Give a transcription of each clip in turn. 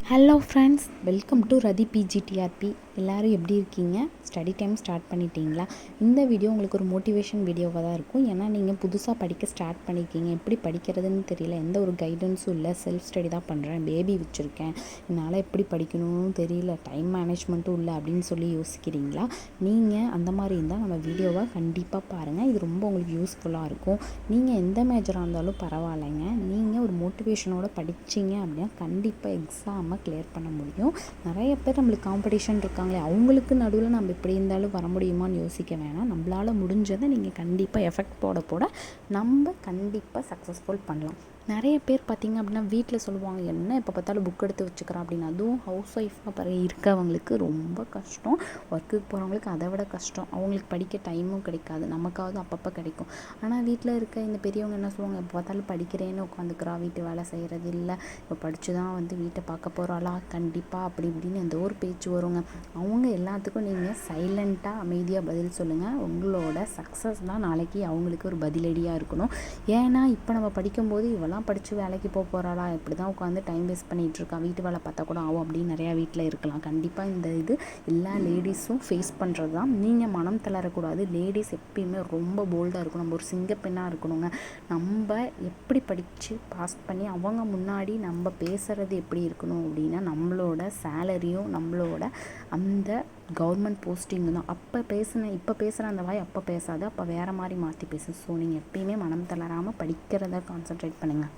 Hello friends, welcome to Rati PGTRB. எல்லோரும் எப்படி இருக்கீங்க? ஸ்டடி டைம் ஸ்டார்ட் பண்ணிட்டீங்களா? இந்த வீடியோ உங்களுக்கு ஒரு மோட்டிவேஷன் வீடியோவாக தான் இருக்கும். ஏன்னா நீங்கள் புதுசாக படிக்க ஸ்டார்ட் பண்ணியிருக்கீங்க, எப்படி படிக்கிறதுன்னு தெரியல, எந்த ஒரு கைடன்ஸும் இல்லை, செல்ஃப் ஸ்டடி தான் பண்ணுறேன், பேபி வச்சுருக்கேன், என்னால் எப்படி படிக்கணும்னு தெரியல, டைம் மேனேஜ்மெண்ட்டும் இல்லை அப்படின்னு சொல்லி யோசிக்கிறீங்களா? நீங்கள் அந்த மாதிரி இருந்தால் நம்ம வீடியோவை கண்டிப்பாக பாருங்கள். இது ரொம்ப உங்களுக்கு யூஸ்ஃபுல்லாக இருக்கும். நீங்கள் எந்த மேஜராக இருந்தாலும் பரவாயில்லைங்க, நீங்கள் ஒரு மோட்டிவேஷனோடு படிச்சிங்க அப்படின்னா கண்டிப்பாக எக்ஸாமை கிளியர் பண்ண முடியும். நிறைய பேர் நம்மளுக்கு காம்படிஷன் இருக்காங்களே, அவங்களுக்கு நடுவில் நம்ம எப்படி இருந்தாலும் வர முடியுமான்னு யோசிக்க வேணாம். நம்மளால் முடிஞ்சதை நீங்கள் கண்டிப்பாக எஃபெக்ட் போட நம்ம கண்டிப்பாக சக்ஸஸ்ஃபுல் பண்ணலாம். நிறைய பேர் பார்த்திங்க அப்படின்னா வீட்டில் சொல்லுவாங்க, என்ன எப்போ பார்த்தாலும் புக் எடுத்து வச்சுக்கிறோம் அப்படின்னு. அதுவும் ஹவுஸ் ஒய்ஃபாக இருக்கவங்களுக்கு ரொம்ப கஷ்டம். ஒர்க்குக்கு போகிறவங்களுக்கு அதை விட கஷ்டம். அவங்களுக்கு படிக்க டைமும் கிடைக்காது, நமக்காவது அப்பப்போ கிடைக்கும். ஆனால் வீட்டில் இருக்க இந்த பெரியவங்க என்ன சொல்லுவாங்க, எப்போ பார்த்தாலும் படிக்கிறேன்னு உட்காந்துக்கிறா, வீட்டு வேலை செய்கிறது இல்லை, இப்போ படித்து தான் வீட்டை பார்க்க போகிறாளா கண்டிப்பாக அப்படி இப்படின்னு எந்த ஒரு பேச்சு வருங்க. அவங்க எல்லாத்துக்கும் நீங்கள் சைலண்ட்டாக அமைதியாக பதில் சொல்லுங்கள். உங்களோட சக்ஸஸ் தான் நாளைக்கு அவங்களுக்கு ஒரு பதிலடியாக இருக்கணும். ஏன்னா இப்போ நம்ம படிக்கும்போது இவெல்லாம் படித்து வேலைக்கு போகிறாளா, இப்படி தான் உட்காந்து டைம் வேஸ்ட் பண்ணிகிட்ருக்கா, வீட்டு வேலை பார்த்தா கூட ஆகும் அப்படின்னு நிறையா வீட்டில் இருக்கலாம். கண்டிப்பாக இந்த இது எல்லா லேடிஸும் ஃபேஸ் பண்ணுறது தான். நீங்கள் மனம் தளரக்கூடாது. லேடிஸ் எப்பயுமே ரொம்ப போல்டாக இருக்கணும். நம்ம ஒரு சிங்கப்பெண்ணாக இருக்கணுங்க. நம்ம எப்படி படித்து பாஸ் பண்ணி அவங்க முன்னாடி நம்ம பேசுகிறது எப்படி இருக்கணும் அப்படின்னா, நம்மளோட சேலரியும் நம்மளோட அந்த கவர்மெண்ட் போஸ்டிங்கு தான். இப்போ பேசுகிற அந்த வாய் அப்போ பேசாது, அப்போ வேறு மாதிரி மாற்றி பேசு. ஸோ நீங்கள் எப்பயுமே மனம் தளராமல் படிக்கிறத கான்சன்ட்ரேட் பண்ணுங்கள்.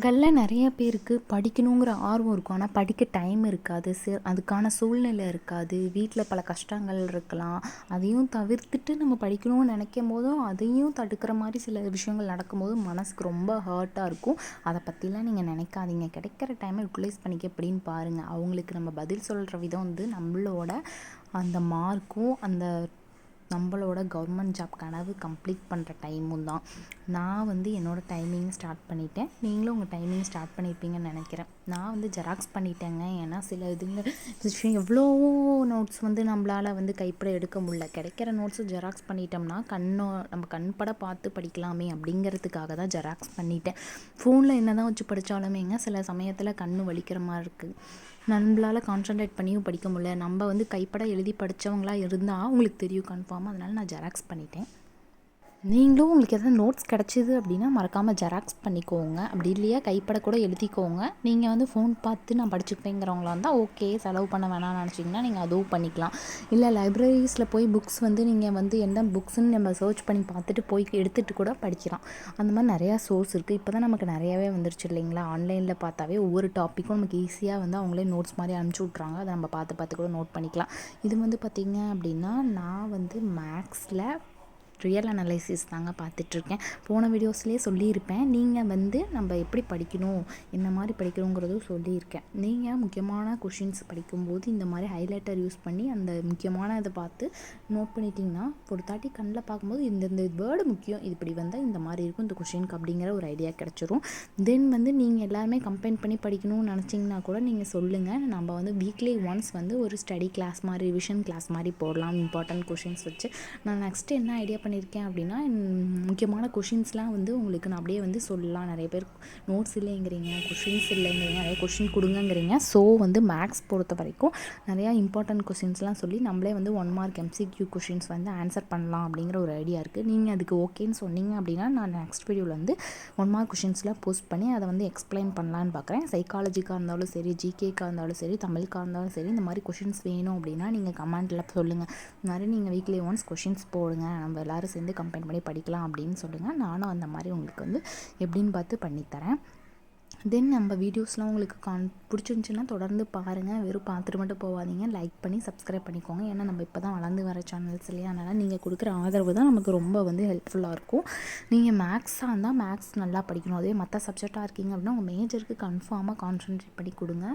முதல்ல நிறைய பேருக்கு படிக்கணுங்கிற ஆர்வம் இருக்கும், ஆனால் படிக்க டைம் இருக்காது, அதுக்கான சூழ்நிலை இருக்காது, வீட்டில் பல கஷ்டங்கள் இருக்கலாம். அதையும் தவிர்த்துட்டு நம்ம படிக்கணும்னு நினைக்கும் போதும் அதையும் தடுக்கிற மாதிரி சில விஷயங்கள் நடக்கும்போது மனசுக்கு ரொம்ப ஹர்ட்டாக இருக்கும். அதை பற்றிலாம் நீங்கள் நினைக்காதீங்க. கிடைக்கிற டைமை யூட்டிலைஸ் பண்ணிக்க எப்படின்னு பாருங்கள். அவங்களுக்கு நம்ம பதில் சொல்கிற விதம் நம்மளோட அந்த மார்க்கும் அந்த நம்மளோட கவர்மெண்ட் ஜாப் கனவு கம்ப்ளீட் பண்ணுற டைமும் தான். நான் என்னோடய டைமிங் ஸ்டார்ட் பண்ணிட்டேன். நீங்களும் உங்கள் டைமிங் ஸ்டார்ட் பண்ணியிருப்பீங்கன்னு நினைக்கிறேன். நான் ஜெராக்ஸ் பண்ணிட்டேங்க. ஏன்னா சில விஷயம் எவ்வளோ நோட்ஸ் நம்மளால் கைப்பட எடுக்க முடியல. கிடைக்கிற நோட்ஸு ஜெராக்ஸ் பண்ணிட்டோம்னா நம்ம கண்பட பார்த்து படிக்கலாமே அப்படிங்கிறதுக்காக தான் ஜெராக்ஸ் பண்ணிட்டேன். ஃபோனில் என்ன தான் வச்சு படித்தாலுமேங்க சில சமயத்தில் கண் வலிக்கிற மாதிரி இருக்குது. நம்மளால் கான்சன்ட்ரேட் பண்ணியும் படிக்க முடியல. நம்ம கைப்பட எழுதி படித்தவங்களாக இருந்தால் அவங்களுக்கு தெரியும் கன்ஃபார்மாக. அதனால் நான் ஜெராக்ஸ் பண்ணிட்டேன். நீங்களும் உங்களுக்கு எதாவது நோட்ஸ் கிடச்சிது அப்படின்னா மறக்காமல் ஜெராக்ஸ் பண்ணிக்கோங்க. அப்படி இல்லையா கைப்பட கூட எழுதிக்கோங்க. நீங்கள் ஃபோன் பார்த்து நான் படிச்சுப்பேங்கிறவங்களா இருந்தால் ஓகே, செலவு பண்ண வேணாம்னு நினச்சிங்கன்னா நீங்கள் அதுவும் பண்ணிக்கலாம். இல்லை லைப்ரரிஸில் போய் புக்ஸ் நீங்கள் என்ன புக்ஸ்ன்னு நம்ம சர்ச் பண்ணி பார்த்துட்டு போய் எடுத்துகிட்டு கூட படிக்கலாம். அந்த மாதிரி நிறையா சோர்ஸ் இருக்குது. இப்போ தான் நமக்கு நிறையாவே வந்துருச்சு இல்லைங்களா? ஆன்லைனில் பார்த்தாவே ஒவ்வொரு டாப்பிக்கும் நமக்கு ஈஸியாக அவங்களே நோட்ஸ் மாதிரி அனுப்பிச்சி விட்றாங்க. அதை நம்ம பார்த்து கூட நோட் பண்ணிக்கலாம். இது பார்த்திங்க அப்படின்னா நான் மேக்ஸில் ரியல் அனலைசிஸ் தாங்க பார்த்துட்ருக்கேன். போன வீடியோஸ்லேயே சொல்லியிருப்பேன். நீங்கள் நம்ம எப்படி படிக்கணும், என்ன மாதிரி படிக்கணுங்கிறதும் சொல்லியிருக்கேன். நீங்கள் முக்கியமான கொஷின்ஸ் படிக்கும்போது இந்த மாதிரி ஹைலைட்டர் யூஸ் பண்ணி அந்த முக்கியமான இதை பார்த்து நோட் பண்ணிட்டிங்கன்னா ஒரு தாட்டி கண்ணில் பார்க்கும்போது இந்த வேர்டு முக்கியம், இது இப்படி வந்தால் இந்த மாதிரி இருக்கும் இந்த கொஷினுக்கு அப்படிங்கிற ஒரு ஐடியா கிடச்சிரும். தென் நீங்கள் எல்லாருமே கம்பைன் பண்ணி படிக்கணும்னு நினச்சிங்கன்னா கூட நீங்கள் சொல்லுங்கள். நம்ம வீக்லி ஒன்ஸ் ஒரு ஸ்டடி கிளாஸ் மாதிரி, ரிவிஷன் கிளாஸ் மாதிரி போடலாம் இம்பார்ட்டன்ட் கொஷின்ஸ் வச்சு. நான் நெக்ஸ்ட்டு என்ன ஐடியா பண்ணியிருக்கேன் அப்படின்னா, முக்கியமான கொஷின்ஸ்லாம் உங்களுக்கு நான் அப்படியே சொல்லலாம். நிறைய பேர் நோட்ஸ் இல்லைங்கிறீங்க, கொஷின்ஸ் இல்லைங்கிறீங்க, நிறைய கொஷின் கொடுங்கங்கிறீங்க. ஸோ மேக்ஸ் பொறுத்த வரைக்கும் நிறையா இம்பார்ட்டன்ட் கொஷின்ஸ்லாம் சொல்லி நம்மளே 1 மார்க் MCQ கொஷின்ஸ் ஆன்சர் பண்ணலாம் அப்படிங்கிற ஒரு ஐடியா இருக்குது. நீங்கள் அதுக்கு ஓகேன்னு சொன்னீங்க அப்படின்னா நான் நெக்ஸ்ட் வீடியோவில் 1 மார்க் கொஷின்ஸ்லாம் போஸ்ட் பண்ணி அதை எக்ஸ்பிளைன் பண்ணலான்னு பார்க்குறேன். சைக்காலஜிக்காக இருந்தாலும் சரி, ஜிகேக்காக இருந்தாலும் சரி, தமிழுக்காக இருந்தாலும் சரி, இந்த மாதிரி கொஷின்ஸ் வேணும் அப்படின்னா நீங்கள் கமெண்ட்டில் சொல்லுங்கள். இந்த மாதிரி நீங்கள் வீக்லி ஒன்ஸ் கொஷின்ஸ் போடுங்க, நம்ம எல்லோரும் சேர்ந்து கம்பைன் பண்ணி படிக்கலாம் அப்படின்னு சொல்லுங்கள். நானும் அந்த மாதிரி உங்களுக்கு எப்படின்னு பார்த்து பண்ணித்தரேன். தென் நம்ம வீடியோஸ்லாம் உங்களுக்கு பிடிச்சிருந்துச்சின்னா தொடர்ந்து பாருங்கள். வெறும் பார்த்துட்டு மட்டும் போகாதீங்க. லைக் பண்ணி சப்ஸ்கிரைப் பண்ணிக்கோங்க. ஏன்னா நம்ம இப்போ தான் வளர்ந்து வர சேனல்ஸ் இல்லையா, அதனால் நீங்கள் கொடுக்குற ஆதரவு தான் நமக்கு ரொம்ப ஹெல்ப்ஃபுல்லாக இருக்கும். நீங்கள் மேக்ஸாக இருந்தால் மேக்ஸ் நல்லா படிக்கணும். அதே மற்ற சப்ஜெக்டாக இருக்கீங்க அப்படின்னா உங்கள் மேஜருக்கு கன்ஃபார்மாக கான்சன்ட்ரேட் பண்ணி கொடுங்க.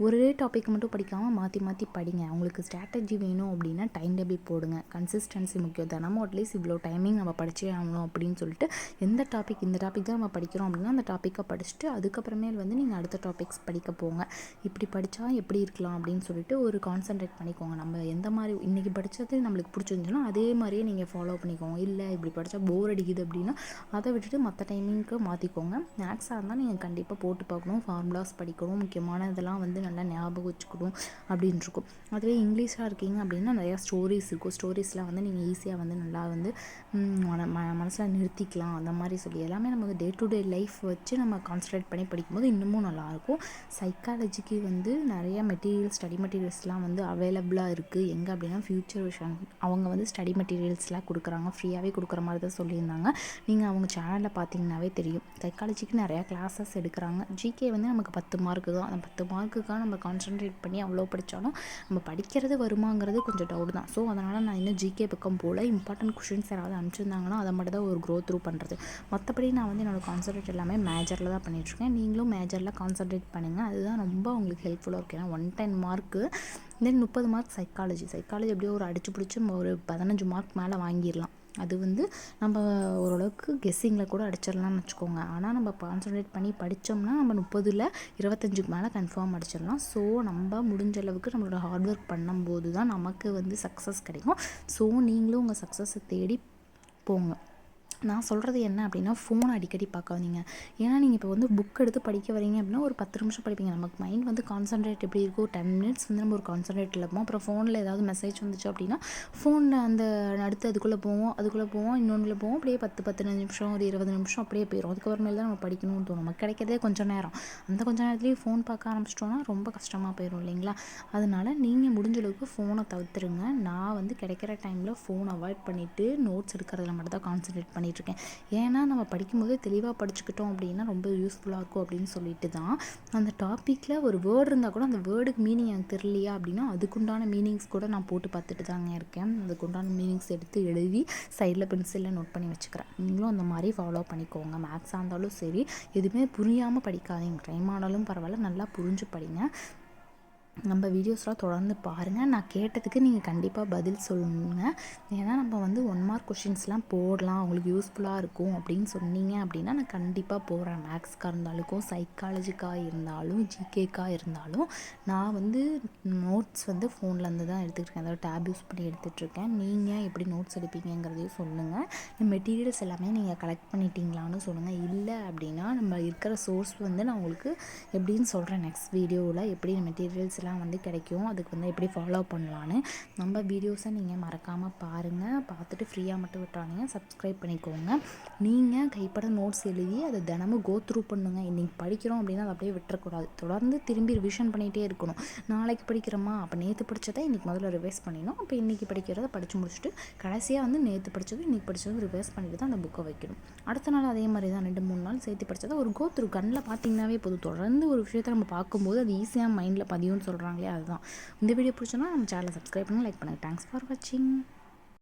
ஒரே டாபிக் மட்டும் படிக்காமல் மாற்றி படிங்க. உங்களுக்கு ஸ்ட்ராட்டஜி வேணும் அப்படின்னா டைம் டேபிள் போடுங்க. கன்சிஸ்டன்சி முக்கியம். தினமும் அட்லீஸ்ட் இவ்வளோ டைமிங் நம்ம படிச்சே ஆகணும் அப்படின்னு சொல்லிட்டு இந்த டாபிக் தான் நம்ம படிக்கிறோம் அப்படின்னா அந்த டாப்பிக்கை படிச்சுட்டு அதுக்கப்புறமேல் வந்து நீங்கள் அடுத்த டாபிக்ஸ் படிக்க போங்க. இப்படி படித்தா எப்படி இருக்கலாம் அப்படின்னு சொல்லிட்டு ஒரு கான்சன்ட்ரேட் பண்ணிக்கோங்க. நம்ம எந்த மாதிரி இன்றைக்கி படித்தது நம்மளுக்கு பிடிச்சிருந்துச்சுன்னா அதே மாதிரியே நீங்கள் ஃபாலோ பண்ணிக்கோங்க. இல்லை இப்படி படித்தா போர் அடிக்குது அப்படின்னா அதை விட்டுட்டு மற்ற டைமிங்க்கு மாற்றிக்கோங்க. மேக்ஸாக இருந்தால் நீங்கள் கண்டிப்பாக போட்டு பார்க்கணும், ஃபார்முலாஸ் படிக்கணும், முக்கியமான இதெல்லாம் வந்து நல்லா ஞாபகம் வச்சுக்கணும் அப்படின்னு இருக்கும். அதுவே இங்கிலீஷாக இருக்கீங்க அப்படின்னா நிறையா ஸ்டோரிஸ் இருக்கும். ஸ்டோரிஸ்லாம் வந்து நீங்கள் ஈஸியாக வந்து நல்லா வந்து மனசில் நிறுத்திக்கலாம். அந்த மாதிரி சொல்லி எல்லாமே நம்ம டே டு டே லைஃப் வச்சு நம்ம கான்சன்ட்ரேட் பண்ணி படிக்கும்போது இன்னமும் நல்லாயிருக்கும். சைக்காலஜிக்கு வந்து நிறைய ஸ்டடி மெட்டீரியல்ஸ்லாம் வந்து அவைலபிளாக இருக்குது. எங்கே அப்படின்னா ஃப்யூச்சர் விஷன் அவங்க வந்து ஸ்டடி மெட்டீரியல்ஸ்லாம் கொடுக்குறாங்க, ஃப்ரீயாகவே கொடுக்குற மாதிரி தான் சொல்லியிருந்தாங்க. நீங்கள் அவங்க சேனலில் பார்த்தீங்கன்னாவே தெரியும். சைக்காலஜிக்கு நிறையா கிளாஸஸ் எடுக்கிறாங்க. ஜிகே வந்து நமக்கு 10 மார்க்கு தான். அந்த 10 மார்க்குக்காக நம்ம கான்சன்ட்ரேட் பண்ணி அவ்வளோ படித்தாலும் நம்ம படிக்கிறது வருமாங்கிறது கொஞ்சம் டவுட் தான். ஸோ அதனால் நான் இன்னும் ஜிகே பக்கம் போல் இம்பார்ட்டன்ட் கொஷின்ஸ் யாராவது அனுப்பிச்சிருந்தாங்கன்னா அதை மட்டும் தான் ஒரு க்ரோ த்ரூ பண்ணுறது. மற்றபடி நான் வந்து என்னோடய கான்சன்ட்ரேட் எல்லாமே மேஜரில் தான் பண்ணிகிட்ருக்கேன். நீங்களும் மேஜரில் கான்சன்ட்ரேட் பண்ணுங்கள். அதுதான் ரொம்ப உங்களுக்கு ஹெல்ப்ஃபுல்லாக இருக்கும். ஏன்னா 110 மார்க்கு தென் 30 மார்க் சைக்காலஜி எப்படியோ ஒரு அடிச்சு பிடிச்சி ஒரு 15 மார்க் மேலே வாங்கிடலாம். அது வந்து நம்ம ஓரளவுக்கு கெஸ்ஸிங்கில் கூட அடிச்சிடலாம்னு வச்சுக்கோங்க. ஆனால் நம்ம கான்சன்ட்ரேட் பண்ணி படித்தோம்னா நம்ம 30ல் 25க்கு மேலே கன்ஃபார்ம் அடிச்சிடலாம். ஸோ நம்ம முடிஞ்ச அளவுக்கு நம்மளோட ஹார்ட் ஒர்க் பண்ணும்போது தான் நமக்கு வந்து சக்ஸஸ் கிடைக்கும். ஸோ நீங்களும் உங்கள் சக்ஸஸை தேடி போங்க. நான் சொல்கிறது என்ன அப்படின்னா ஃபோன் அடிக்கடி பார்க்காதீங்க. ஏன்னா நீங்கள் இப்போ வந்து புக் எடுத்து படிக்க வரீங்க அப்படின்னா ஒரு 10 நிமிஷம் படிப்பீங்க. நமக்கு மைண்ட் வந்து கான்சன்ட்ரேட் எப்படி இருக்கும், 10 மினிட்ஸ் வந்து நம்ம ஒரு கான்சன்ட்ரேட்டில் இருப்போம். அப்புறம் ஃபோனில் ஏதாவது மெசேஜ் வந்துச்சு அப்படின்னா ஃபோனில் அந்த அடுத்து அதுக்குள்ளே போவோம் இன்னொன்றில் போவோம். அப்படியே 10-15 நிமிஷம் ஒரு 20 நிமிஷம் அப்படியே போயிடும். அதுக்கப்புறமேல தான் நம்ம படிக்கணும்னு தோணும். நமக்கு கிடைக்கிறதே கொஞ்சம் நேரம். அந்த கொஞ்சம் நேரத்துலேயே ஃபோன் பார்க்க ஆரம்பிச்சிட்டோன்னா ரொம்ப கஷ்டமாக போயிடும் இல்லைங்களா? அதனால் நீங்கள் முடிஞ்ச அளவுக்கு ஃபோனை தவிர்த்துருங்க. நான் வந்து கிடைக்கிற டைமில் ஃபோன் அவாய்ட் பண்ணிவிட்டு நோட்ஸ் எடுக்கிறதுல மட்டும் தான் கான்சன்ட்ரேட் பண்ணியிருக்கேன். ஏன்னா நம்ம படிக்கும்போது தெளிவாக படிச்சுக்கிட்டோம் அப்படின்னா ரொம்ப யூஸ்ஃபுல்லாக இருக்கும் அப்படின்னு சொல்லிட்டு தான் அந்த டாப்பிக்கில் ஒரு வேர்டு இருந்தால் கூட அந்த வேர்டுக்கு மீனிங் எனக்கு தெரியலையா அப்படின்னா அதுக்குண்டான மீனிங்ஸ் கூட நான் போட்டு பார்த்துட்டு தாங்க இருக்கேன். அதுக்குண்டான மீனிங்ஸ் எடுத்து எழுதி சைடில் பென்சிலில் நோட் பண்ணி வச்சுக்கிறேன். நீங்களும் அந்த மாதிரி ஃபாலோ பண்ணிக்கோங்க. மேக்ஸாக இருந்தாலும் சரி, எதுவுமே புரியாமல் படிக்காதீங்க. டைம் ஆனாலும் பரவாயில்ல, நல்லா புரிஞ்சு படிங்க. நம்ம வீடியோஸ்லாம் தொடர்ந்து பாருங்கள். நான் கேட்டதுக்கு நீங்கள் கண்டிப்பாக பதில் சொல்லுங்கள். ஏன்னா நம்ம வந்து 1 மார்க் கொஷின்ஸ்லாம் போடலாம், உங்களுக்கு யூஸ்ஃபுல்லாக இருக்கும் அப்படின்னு சொன்னீங்க அப்படின்னா நான் கண்டிப்பாக போடுறேன். மேக்ஸ்க்காக இருந்தாலும் சைக்காலஜிக்காக இருந்தாலும் ஜிகேக்காக இருந்தாலும் நான் வந்து நோட்ஸ் வந்து ஃபோன்லேருந்து தான் எடுத்துகிட்ருக்கேன். அதாவது டேப் யூஸ் பண்ணி எடுத்துகிட்ருக்கேன். நீங்கள் எப்படி நோட்ஸ் எடுப்பீங்கிறதையும் சொல்லுங்கள். இந்த மெட்டீரியல்ஸ் எல்லாமே நீங்கள் கலெக்ட் பண்ணிட்டீங்களான்னு சொல்லுங்கள். இல்லை அப்படின்னா நம்ம இருக்கிற சோர்ஸ் வந்து நான் உங்களுக்கு எப்படின்னு சொல்கிறேன். நெக்ஸ்ட் வீடியோவில் எப்படி மெட்டீரியல்ஸ் வந்து கிடைக்கும், அதுக்கு வந்து எப்படி ஃபாலோ பண்ணலான்னு. நம்ம வீடியோஸை நீங்கள் மறக்காமல் பாருங்கள். பார்த்துட்டு ஃப்ரீயாக மட்டும் விட்டாங்க சப்ஸ்கிரைப் பண்ணிக்கோங்க. நீங்கள் கைப்பட நோட்ஸ் எழுதி அதை தினமும் கோ த்ரூ பண்ணுங்க. இன்றைக்கி படிக்கிறோம் அப்படின்னா அதை அப்படியே விட்டுறக்கூடாது. தொடர்ந்து திரும்பி ரிவிஷன் பண்ணிகிட்டே இருக்கணும். நாளைக்கு படிக்கிறோமா, அப்போ நேற்று படித்ததை இன்றைக்கி முதல்ல ரிவைஸ் பண்ணிடணும். அப்போ இன்றைக்கி படிக்கிறத படித்து முடிச்சுட்டு கடைசியாக வந்து நேற்று படித்தது இன்றைக்கி படித்தது ரிவைஸ் பண்ணிட்டு தான் அந்த புக்கை வைக்கணும். அடுத்த நாள் அதே மாதிரி தான் 2-3 நாள் சேர்த்து படித்ததை ஒரு கோ த்ரூ கண்ணில் பார்த்தீங்கன்னாவே போதும். தொடர்ந்து ஒரு விஷயத்தை நம்ம பார்க்கும்போது அது ஈஸியாக மைண்டில் பதியும்னு சொல்கிறாங்களே, அதுதான். இந்த வீடியோ பிடிச்சோன்னா நம்ம சேனலை சப்ஸ்கிரைப் பண்ணி லைக் பண்ணுங்கள். தேங்க்ஸ் ஃபார் வாட்சிங்.